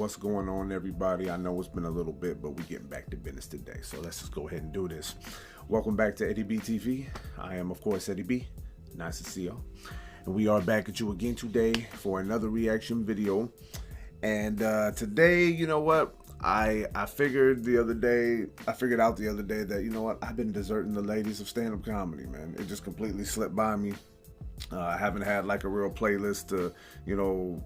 What's going on, everybody? I know it's been a little bit, but we're getting back to business today. So let's just go ahead and do this. Welcome back to Eddie B TV. I am, of course, Eddie B. Nice to see y'all. And we are back at you again today for another reaction video. And today, you know what? I figured out the other day that, you know what? I've been deserting the ladies of stand-up comedy, man. It just completely slipped by me. I haven't had like a real playlist to, you know,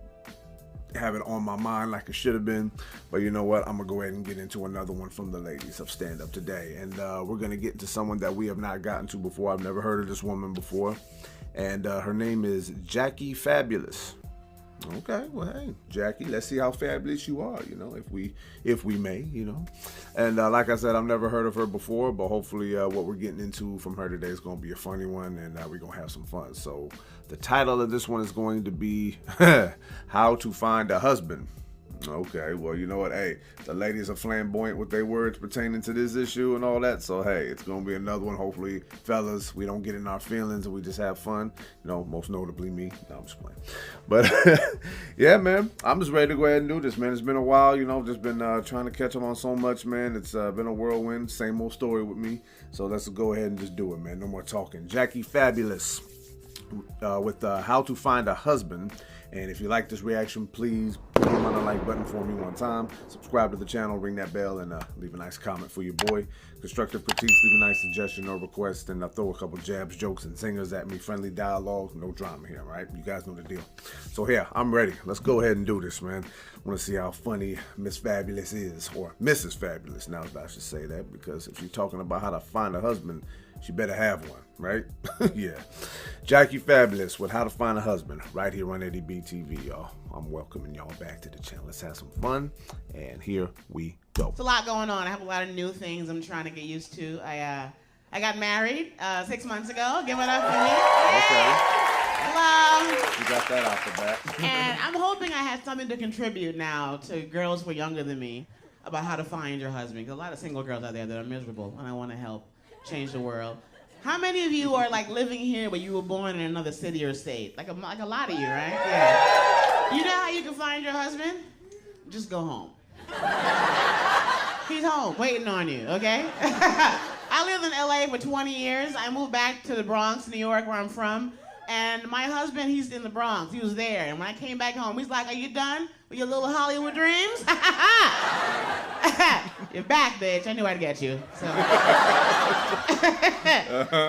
have it on my mind like it should have been. But you know what? I'm gonna go ahead and get into another one from the ladies of stand-up today. And we're gonna get into someone that we have not gotten to before. I've never heard of this woman before. And her name is Jackie Fabulous. Okay, well, hey, Jackie, let's see how fabulous you are, you know, if we may, you know. And like I said, I've never heard of her before, but hopefully what we're getting into from her today is going to be a funny one, and we're going to have some fun. So the title of this one is going to be How to Find a Husband. Okay, well, you know what? Hey, the ladies are flamboyant with their words pertaining to this issue and all that. So, hey, it's going to be another one. Hopefully, fellas, we don't get in our feelings and we just have fun. You know, most notably me. No, I'm just playing. But, yeah, man, I'm just ready to go ahead and do this, man. It's been a while, you know, just been trying to catch up on so much, man. It's been a whirlwind. Same old story with me. So let's go ahead and just do it, man. No more talking. Jackie Fabulous with How to Find a Husband. And if you like this reaction, please put on the like button for me one time. Subscribe to the channel, ring that bell, and leave a nice comment for your boy. Constructive critiques, leave a nice suggestion or request, and throw a couple jabs, jokes, and singers at me. Friendly dialogue, no drama here, right? You guys know the deal. So yeah, I'm ready. Let's go ahead and do this, man. I want to see how funny Miss Fabulous is, or Mrs. Fabulous. Now I should say that, because if she's talking about how to find a husband, she better have one, right? Yeah. Jackie Fabulous with How to Find a Husband, right here on Eddie B TV, y'all. I'm welcoming y'all back to the channel. Let's have some fun, and here we go. It's a lot going on. I have a lot of new things I'm trying to get used to. I got married 6 months ago. Give it up for me. Okay. Hello. You got that off the bat. And I'm hoping I have something to contribute now to girls who are younger than me about how to find your husband. Because a lot of single girls out there that are miserable, and I want to help change the world. How many of you are like living here but you were born in another city or state? Like a lot of you, right? Yeah. You know how you can find your husband? Just go home. He's home waiting on you, okay? I lived in LA for 20 years. I moved back to the Bronx, New York, where I'm from. And my husband, he's in the Bronx. He was there. And when I came back home, he's like, "Are you done with your little Hollywood dreams?" You're back, bitch. I knew I'd get you. So.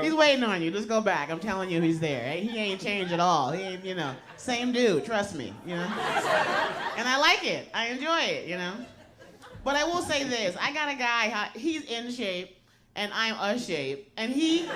He's waiting on you. Just go back. I'm telling you, he's there. He ain't changed at all. He ain't, you know, same dude. Trust me, you know. And I like it. I enjoy it, you know. But I will say this. I got a guy, he's in shape. And I'm a shape, and he got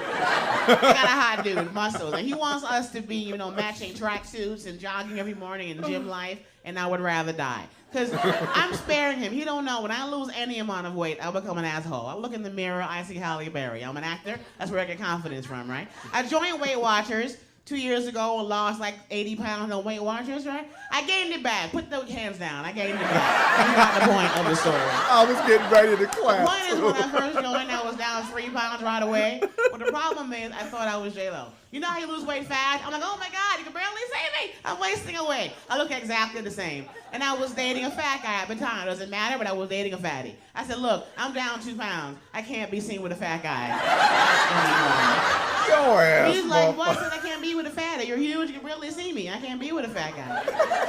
a hot dude, muscles, and he wants us to be, you know, matching tracksuits and jogging every morning in gym life, and I would rather die. Because I'm sparing him. He don't know, when I lose any amount of weight, I'll become an asshole. I look in the mirror, I see Halle Berry. I'm an actor. That's where I get confidence from, right? I joined Weight Watchers 2 years ago and lost like 80 pounds on Weight Watchers, right? I gained it back. Put the hands down. I gained it back. You got the point of the story. I was getting ready to clap. The point is, when I first joined, I was down 3 pounds right away. But the problem is, I thought I was J-Lo. You know how you lose weight fast? I'm like, oh my God, you can barely see me. I'm wasting away. I look exactly the same. And I was dating a fat guy at the time. It doesn't matter, but I was dating a fatty. I said, look, I'm down 2 pounds. I can't be seen with a fat guy anymore. Your ass. He's like, what? I said, I can't be with a fatty. You're huge, you can barely see me. I can't be with a fat guy.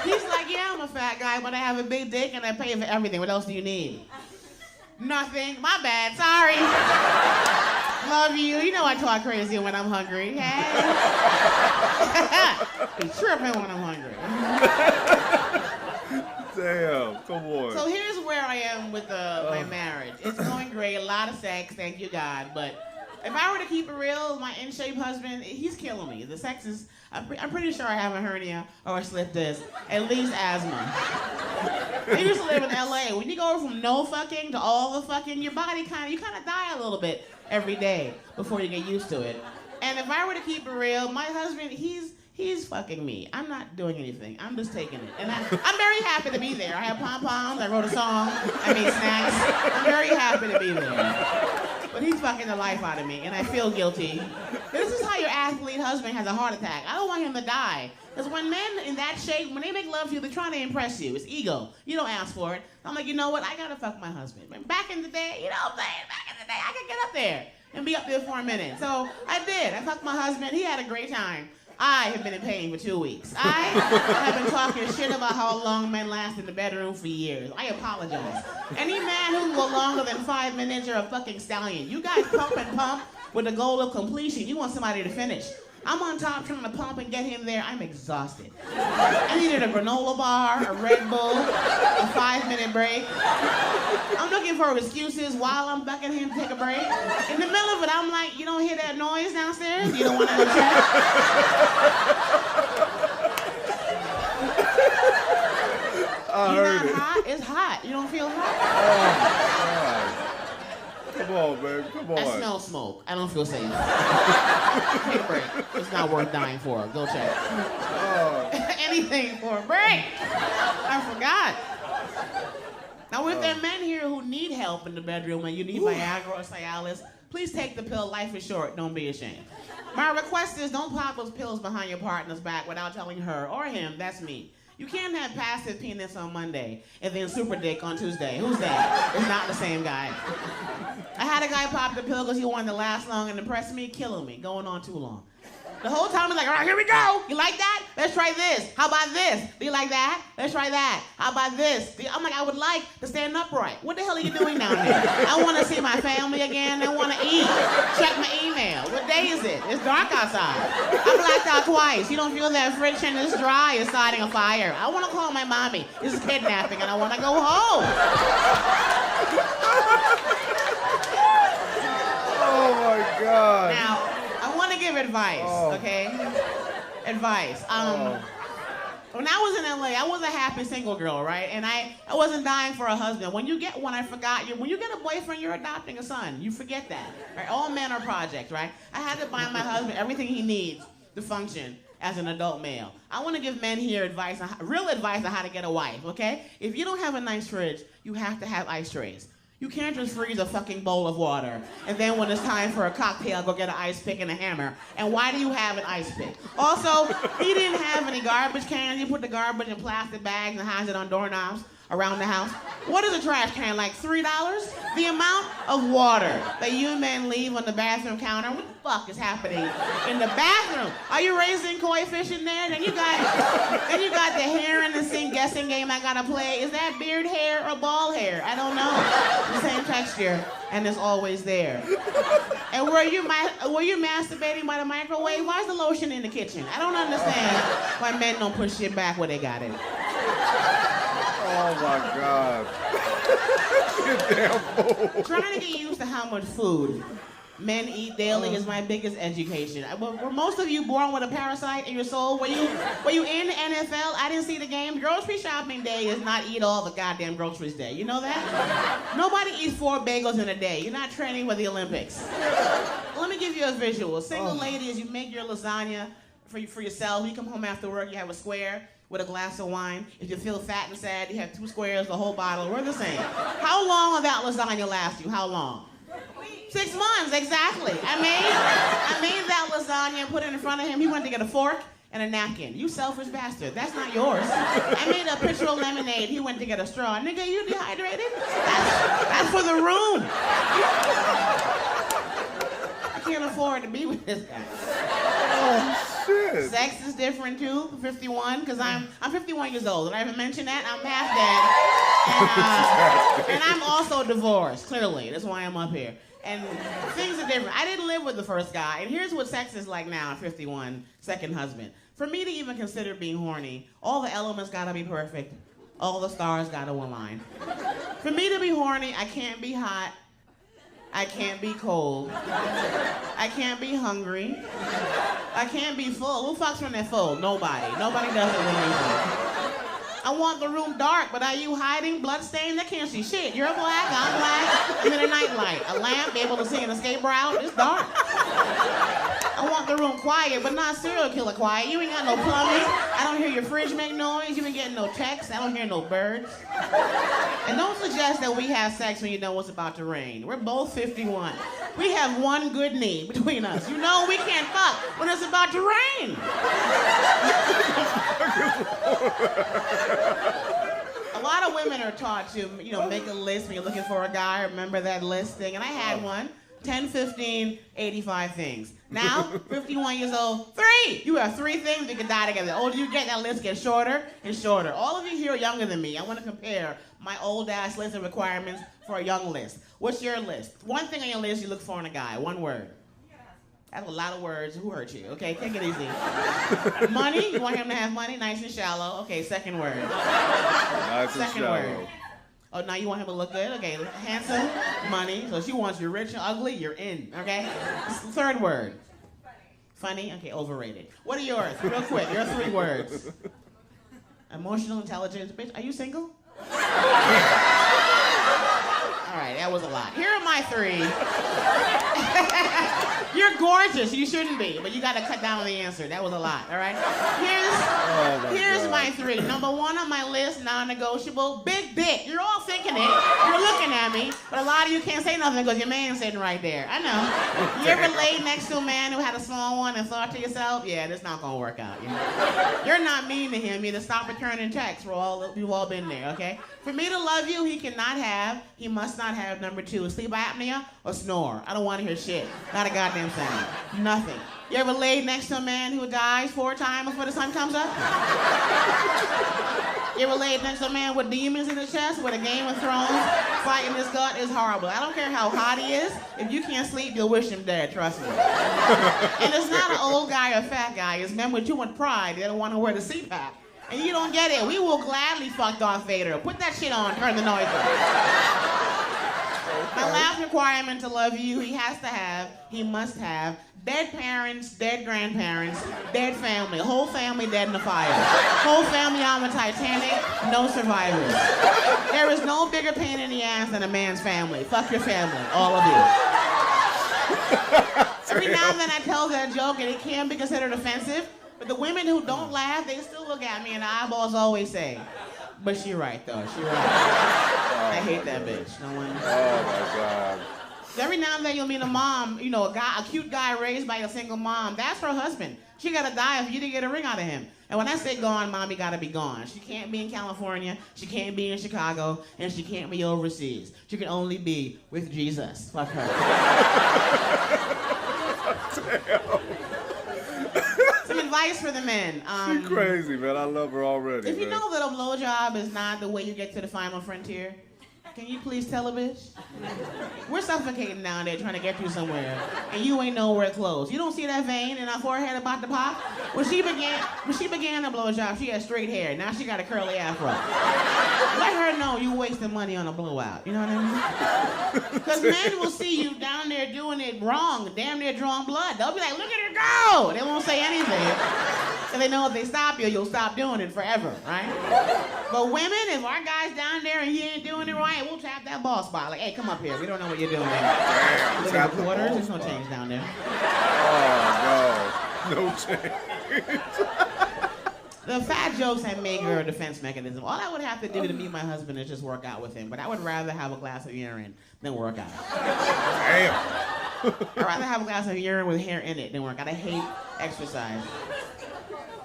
He's like, yeah, I'm a fat guy, but I have a big dick and I pay for everything. What else do you need? Nothing. My bad. Sorry. Love you. You know I talk crazy when I'm hungry. Hey. Be tripping when I'm hungry. Damn, come on. So here's where I am with my marriage. It's going great. A lot of sex, thank you God. But if I were to keep it real, my in-shape husband, he's killing me. The sex is, I'm pretty sure I have a hernia or a slip disc, at least asthma. I used to live in LA. When you go from no fucking to all the fucking, your body you kind of die a little bit every day before you get used to it. And if I were to keep it real, my husband, he's fucking me. I'm not doing anything. I'm just taking it. And I'm very happy to be there. I have pom-poms. I wrote a song. I made snacks. I'm very happy to be there. But he's fucking the life out of me, and I feel guilty. This is how your athlete husband has a heart attack. I don't want him to die. Because when men in that shape, when they make love to you, they're trying to impress you. It's ego. You don't ask for it. I'm like, you know what? I gotta fuck my husband. Back in the day, you know what I'm saying? Back in the day, I could get up there and be up there for a minute. So I did. I fucked my husband. He had a great time. I have been in pain for 2 weeks. I have been talking shit about how long men last in the bedroom for years. I apologize. Any man who will go longer than 5 minutes, you're a fucking stallion. You guys pump and pump with the goal of completion. You want somebody to finish. I'm on top trying to pump and get him there. I'm exhausted. I needed a granola bar, a Red Bull, a 5-minute break. I'm looking for excuses while I'm bucking him to take a break. In the middle of it, I'm like, you don't hear that noise downstairs? You don't want to go check? You're not hot? It's hot. You don't feel hot? Oh, God. Come on, man. Come on. I smell smoke. I don't feel safe. Take a break. It's not worth dying for. Go check. Anything for a break. I forgot. Now, if there are men here who need help in the bedroom and you need Viagra or Cialis, please take the pill. Life is short. Don't be ashamed. My request is don't pop those pills behind your partner's back without telling her or him. That's me. You can't have passive penis on Monday and then super dick on Tuesday. Who's that? It's not the same guy. I had a guy pop the pill because he wanted to last long and impress me, killing me, going on too long. The whole time he's like, all right, here we go. You like that? Let's try this. How about this? Do you like that? Let's try that. How about this? I'm like, I would like to stand upright. What the hell are you doing down there? I want to see my family again. I want to eat. Check my email. What day is it? It's dark outside. I blacked out twice. You don't feel that friction? It's dry. It's starting a fire. I want to call my mommy. This is kidnapping and I want to go home. Oh, my God. Now, I want to give advice, okay? Advice. When I was in LA, I was a happy single girl, right? And I wasn't dying for a husband. When you get one, I forgot you. When you get a boyfriend, you're adopting a son. You forget that, right? All men are projects, right? I had to buy my husband everything he needs to function as an adult male. I want to give men here advice, real advice on how to get a wife, okay? If you don't have a nice fridge, you have to have ice trays. You can't just freeze a fucking bowl of water, and then when it's time for a cocktail, go get an ice pick and a hammer. And why do you have an ice pick? Also, he didn't have any garbage cans. He put the garbage in plastic bags and hides it on doorknobs around the house. What is a trash can, like $3? The amount of water that you men leave on the bathroom counter, what the fuck is happening in the bathroom? Are you raising koi fish in there? Then you got the hair in the sink guessing game I gotta play. Is that beard hair or ball hair? I don't know. The same texture, and it's always there. And were you masturbating by the microwave? Why is the lotion in the kitchen? I don't understand why men don't put shit back where they got it. Oh, my God. You damn fool. Trying to get used to how much food men eat daily is my biggest education. Were most of you born with a parasite in your soul? Were you in the NFL? I didn't see the game. Grocery shopping day is not eat all the goddamn groceries day. You know that? Nobody eats 4 bagels in a day. You're not training for the Olympics. Let me give you a visual. Single ladies, you make your lasagna for yourself. When you come home after work, you have a square with a glass of wine. If you feel fat and sad, you have 2 squares, the whole bottle. We're the same. How long will that lasagna last you? How long? 6 months, exactly. I made that lasagna and put it in front of him. He went to get a fork and a napkin. You selfish bastard. That's not yours. I made a pitcher of lemonade. He went to get a straw. Nigga, you dehydrated? That's for the room. I can't afford to be with this guy. Oh, shit. Sex is different too, 51, because I'm 51 years old, and I haven't mentioned that. I'm half dead. And I'm also divorced, clearly. That's why I'm up here. And things are different. I didn't live with the first guy, and here's what sex is like now at 51, second husband. For me to even consider being horny, all the elements gotta be perfect. All the stars gotta align. For me to be horny, I can't be hot. I can't be cold. I can't be hungry. I can't be full. Who fucks when they're full? Nobody. Nobody does it when they're full. I want the room dark, but are you hiding? Bloodstained? They can't see shit. You're black, I'm black. And then a nightlight. A lamp, be able to see an escape route. It's dark. I I want the room quiet, but not serial killer quiet. You ain't got no plumbing. I don't hear your fridge make noise. You ain't getting no texts. I don't hear no birds. And don't suggest that we have sex when you know it's about to rain. We're both 51. We have one good knee between us. You know we can't fuck when it's about to rain. A lot of women are taught to, make a list when you're looking for a guy. Remember that list thing? And I had one. 10, 15, 85 things. Now, 51 years old, 3. You have 3 things you can die together. The older you get, that list gets shorter and shorter. All of you here are younger than me. I want to compare my old-ass list of requirements for a young list. What's your list? One thing on your list you look for in a guy. One word. That's a lot of words. Who hurt you? Okay, take it easy. Money? You want him to have money? Nice and shallow. Okay, second word. Nice second and word. shallow. Oh, now you want him to look good? Okay, handsome, money. So she wants you rich and ugly, you're in, okay? Third word. Funny? Okay, overrated. What are yours? Real quick, your 3 words. Emotional intelligence. Bitch, are you single? All right, that was a lot. Here are my 3. You're gorgeous. You shouldn't be, but you got to cut down on the answer. That was a lot, all right? Here's my 3. Number 1 on my list, non-negotiable, big dick. You're all thinking it. You're looking at me, but a lot of you can't say nothing because your man's sitting right there. I know. You ever laid next to a man who had a small one and thought to yourself, yeah, this not going to work out. You're not mean to him. You just stop returning texts. We've all been there, okay? For me to love you, he must not have number 2, sleep apnea or snore. I don't want to hear shit. Not a goddamn thing. Nothing. You ever laid next to a man who dies 4 times before the sun comes up? You ever laid next to a man with demons in his chest with a Game of Thrones fight in his gut? Is horrible. I don't care how hot he is. If you can't sleep, you'll wish him dead, trust me. And it's not an old guy or fat guy. It's men with too much pride. They don't want to wear the CPAP. And you don't get it. We will gladly fuck Darth Vader. Put that shit on, turn the noise up. My last requirement to love you, he must have dead parents, dead grandparents, dead family, whole family dead in the fire. Whole family on the Titanic, no survivors. There is no bigger pain in the ass than a man's family. Fuck your family, all of you. Every now and then I tell that joke and it can be considered offensive, but the women who don't laugh, they still look at me and the eyeballs always say, but she right though, she right. I hate that bitch. No one. Oh my God. Every now and then you'll meet a mom, a cute guy raised by a single mom. That's her husband. She gotta die if you didn't get a ring out of him. And when I say gone, mommy gotta be gone. She can't be in California, she can't be in Chicago, and she can't be overseas. She can only be with Jesus. Fuck her. Some advice for the men. She's crazy, man. I love her already. If you know that a blowjob is not the way you get to the final frontier, can you please tell a bitch? We're suffocating down there trying to get you somewhere, and you ain't nowhere close. You don't see that vein in our forehead about to pop? When she began a blowjob, she had straight hair. Now she got a curly afro. Let her know you wasting money on a blowout. You know what I mean? Because men will see you down there doing it wrong, damn near drawing blood. They'll be like, look at her go! They won't say anything. Because they know if they stop you, you'll stop doing it forever, right? But women, if our guy's down there and he ain't doing it right, we'll tap that ball spot. Like, hey, come up here. We don't know what you're doing. Damn, look at the quarters. There's no change down there. Oh, no. No change. The fat jokes have made her a defense mechanism. All I would have to do to meet my husband is just work out with him. But I would rather have a glass of urine than work out. Damn. I'd rather have a glass of urine with hair in it than work out. I hate exercise.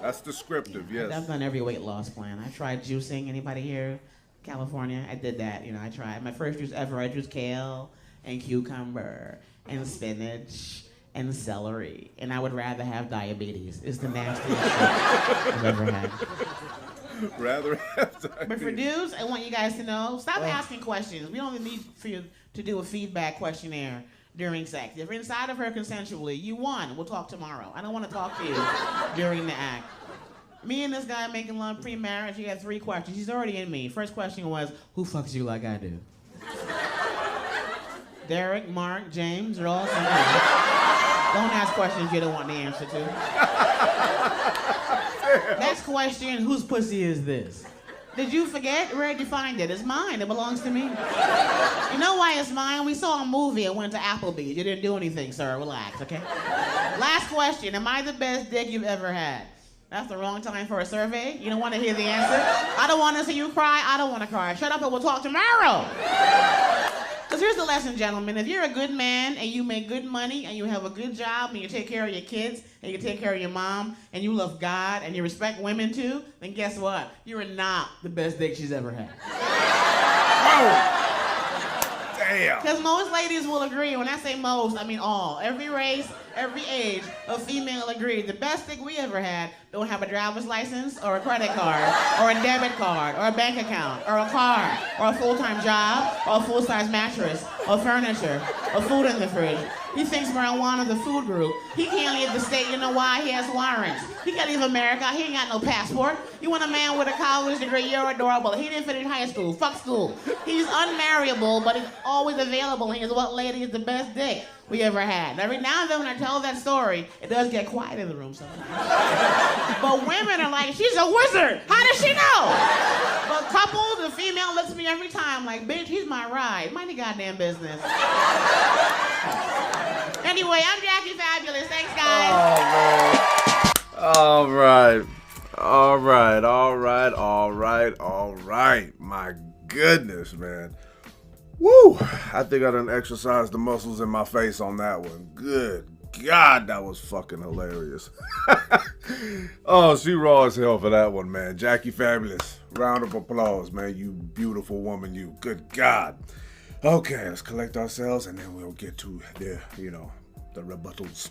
That's descriptive, yes. I've done every weight loss plan. I tried juicing. Anybody here? California? I did that. I tried. My first juice ever, I juiced kale and cucumber and spinach and celery. And I would rather have diabetes. It's the nastiest shit I've ever had. Rather have diabetes. But for dudes, I want you guys to know, stop asking questions. We don't need for you to do a feedback questionnaire during sex. If you're inside of her consensually, you won. We'll talk tomorrow. I don't want to talk to you during the act. Me and this guy making love pre-marriage, he had 3 questions. He's already in me. First question was, who fucks you like I do? Derek, Mark, James, they're all something. Don't ask questions you don't want the answer to. Next question, whose pussy is this? Did you forget? Where did you find it? It's mine. It belongs to me. You know why it's mine? We saw a movie and went to Applebee's. You didn't do anything, sir. Relax, okay? Last question. Am I the best dick you've ever had? That's the wrong time for a survey. You don't want to hear the answer. I don't want to see you cry. I don't want to cry. Shut up and we'll talk tomorrow. Because here's the lesson, gentlemen. If you're a good man and you make good money and you have a good job and you take care of your kids and you take care of your mom and you love God and you respect women too, then guess what? You're not the best dick she's ever had. Oh. Damn. Because most ladies will agree. When I say most, I mean all. Every race, every age of female agree. The best dick we ever had don't have a driver's license or a credit card or a debit card or a bank account or a car or a full-time job or a full-size mattress or furniture or food in the fridge. He thinks marijuana the food group. He can't leave the state. You know why? He has warrants. He can't leave America. He ain't got no passport. You want a man with a college degree, you're adorable. He didn't finish high school. Fuck school. He's unmarriable, but he's always available. He is what lady is the best dick we ever had. Every now and then when I tell that story, it does get quiet in the room sometimes. But women are like, she's a wizard. How does she know? But couples, the female looks at me every time like, bitch, he's my ride. Mind your goddamn business. Anyway, I'm Jackie Fabulous. Thanks, guys. Oh, man. All right. My goodness, man. Woo! I think I done exercised the muscles in my face on that one. Good God, that was fucking hilarious. Oh, she raw as hell for that one, man. Jackie Fabulous. Round of applause, man. You beautiful woman, you. Good God. Okay, let's collect ourselves and then we'll get to the rebuttals.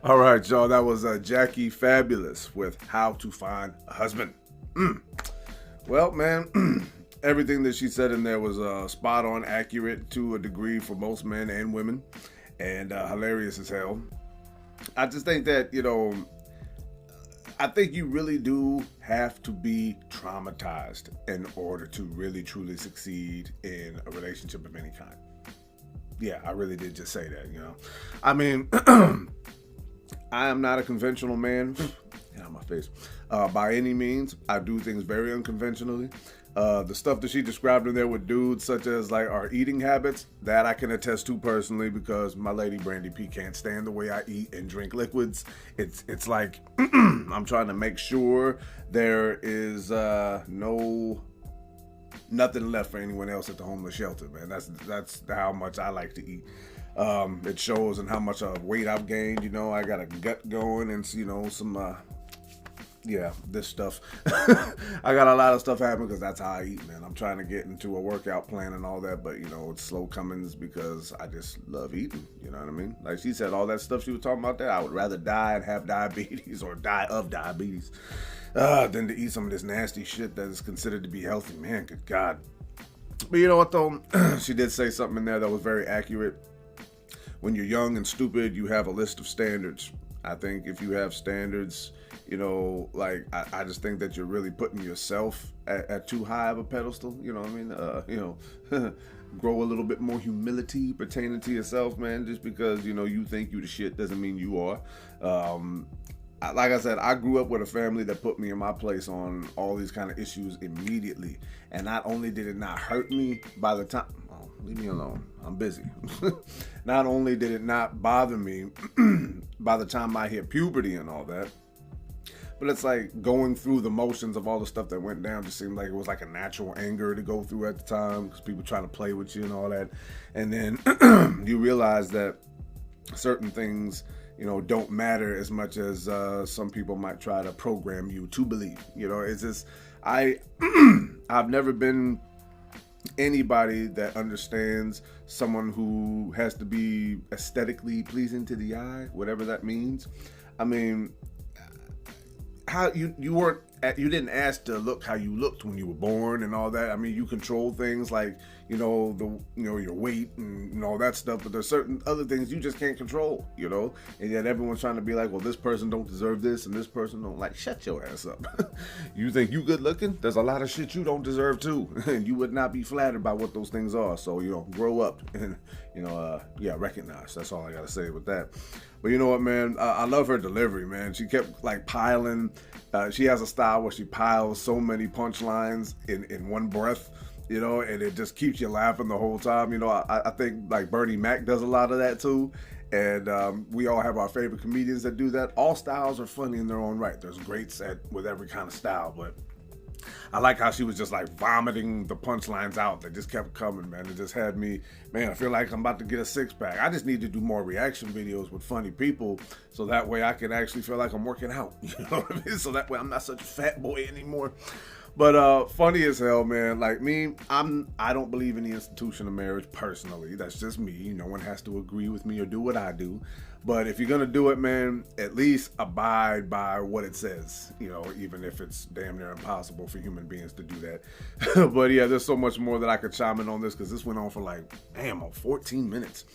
All right, y'all. That was Jackie Fabulous with How to Find a Husband. Well, man, everything that she said in there was spot on, accurate to a degree for most men and women, and hilarious as hell. I just think that, I think you really do have to be traumatized in order to really, truly succeed in a relationship of any kind. Yeah, I really did just say that, I mean, I am not a conventional man. Get out of my face. By any means, I do things very unconventionally. The stuff that she described in there with dudes, such as like our eating habits, that I can attest to personally because my lady Brandi P can't stand the way I eat and drink liquids. It's like I'm trying to make sure there is nothing left for anyone else at the homeless shelter, man. That's how much I like to eat. It shows in how much weight I've gained. I got a gut going and some. This stuff. I got a lot of stuff happening because that's how I eat, man. I'm trying to get into a workout plan and all that, but it's slow comings because I just love eating. You know what I mean? Like she said, all that stuff she was talking about there, I would rather die and have diabetes or die of diabetes than to eat some of this nasty shit that is considered to be healthy, man. Good God. But you know what though? She did say something in there that was very accurate. When you're young and stupid, you have a list of standards. I think if you have standards, I just think that you're really putting yourself at too high of a pedestal. You know what I mean? Grow a little bit more humility pertaining to yourself, man. Just because, you think you the shit doesn't mean you are. Like I said, I grew up with a family that put me in my place on all these kind of issues immediately. And not only did it not hurt me by the time... Oh, leave me alone. I'm busy. Not only did it not bother me by the time I hit puberty and all that, but it's like going through the motions of all the stuff that went down just seemed like it was like a natural anger to go through at the time because people trying to play with you and all that. And then you realize that certain things, don't matter as much as some people might try to program you to believe. It's just, I've never been anybody that understands someone who has to be aesthetically pleasing to the eye, whatever that means. I mean, how you didn't ask to look how you looked when you were born and all that. I mean, you control things like your weight and all that stuff, but there's certain other things you just can't control, and yet everyone's trying to be like, well, this person don't deserve this and this person don't. Like, shut your ass up. You think you good looking? There's a lot of shit you don't deserve too, and you would not be flattered by what those things are. So grow up and recognize. That's all I gotta say with that. But you know what, man? I love her delivery, man. She kept like piling. She has a style where she piles so many punchlines in one breath, and it just keeps you laughing the whole time. I think like Bernie Mac does a lot of that too. And we all have our favorite comedians that do that. All styles are funny in their own right. There's greats with every kind of style, but I like how she was just like vomiting the punchlines out. They just kept coming, man. It just had me, man, I feel like I'm about to get a six-pack. I just need to do more reaction videos with funny people so that way I can actually feel like I'm working out. You know what I mean? So that way I'm not such a fat boy anymore. But funny as hell, man. Like me, I don't believe in the institution of marriage personally. That's just me. No one has to agree with me or do what I do. But if you're gonna do it, man, at least abide by what it says. You know, even if it's damn near impossible for human beings to do that. But yeah, there's so much more that I could chime in on this because this went on for like, damn, 14 minutes.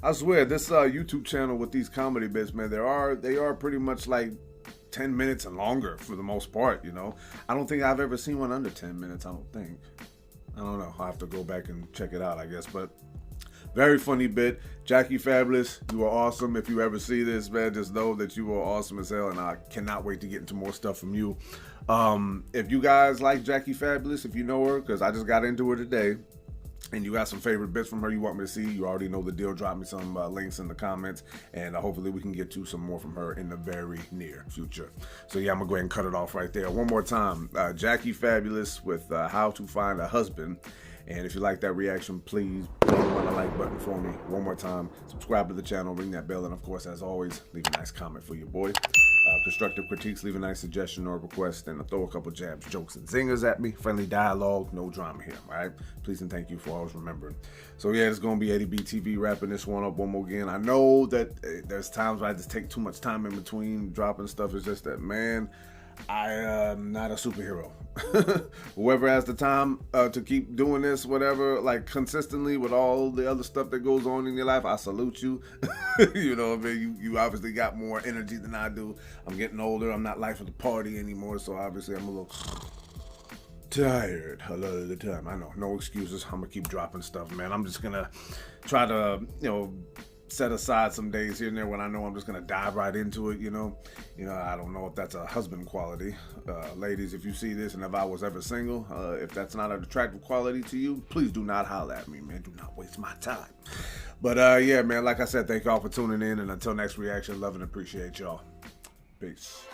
I swear, this YouTube channel with these comedy bits, man, they are pretty much like 10 minutes and longer for the most part, you know. I don't think I've ever seen one under 10 minutes, I don't think. I don't know. I'll have to go back and check it out, I guess. But very funny bit. Jackie Fabulous, you are awesome. If you ever see this, man, just know that you are awesome as hell, and I cannot wait to get into more stuff from you. If you guys like Jackie Fabulous, if you know her, because I just got into her today, and you got some favorite bits from her you want me to see, you already know the deal. Drop me some links in the comments, and hopefully we can get to some more from her in the very near future. So yeah, I'm gonna go ahead and cut it off right there. One more time, Jackie Fabulous with How to Find a Husband. And if you like that reaction, please hit the like button for me. One more time, subscribe to the channel, ring that bell, and of course, as always, leave a nice comment for your boy. Constructive critiques, leave a nice suggestion or request, and throw a couple jabs, jokes, and zingers at me. Friendly dialogue, no drama here, all right? Please and thank you for always remembering. So yeah, it's going to be Eddie B TV wrapping this one up one more again. I know that there's times where I just take too much time in between dropping stuff. It's just that, man, I am not a superhero. Whoever has the time to keep doing this, whatever, like consistently with all the other stuff that goes on in your life, I salute you. You know what I mean? You obviously got more energy than I do. I'm getting older. I'm not life of the party anymore, so obviously I'm a little tired a lot of the time. I know, no excuses. I'm gonna keep dropping stuff, man. I'm just gonna try to, you know, set aside some days here and there when I know I'm just gonna dive right into it, you know. I don't know if that's a husband quality. Ladies, if you see this and if I was ever single, if that's not an attractive quality to you, please do not holler at me, man. Do not waste my time. But yeah, man, like I said, thank y'all for tuning in, and until next reaction, love and appreciate y'all. Peace.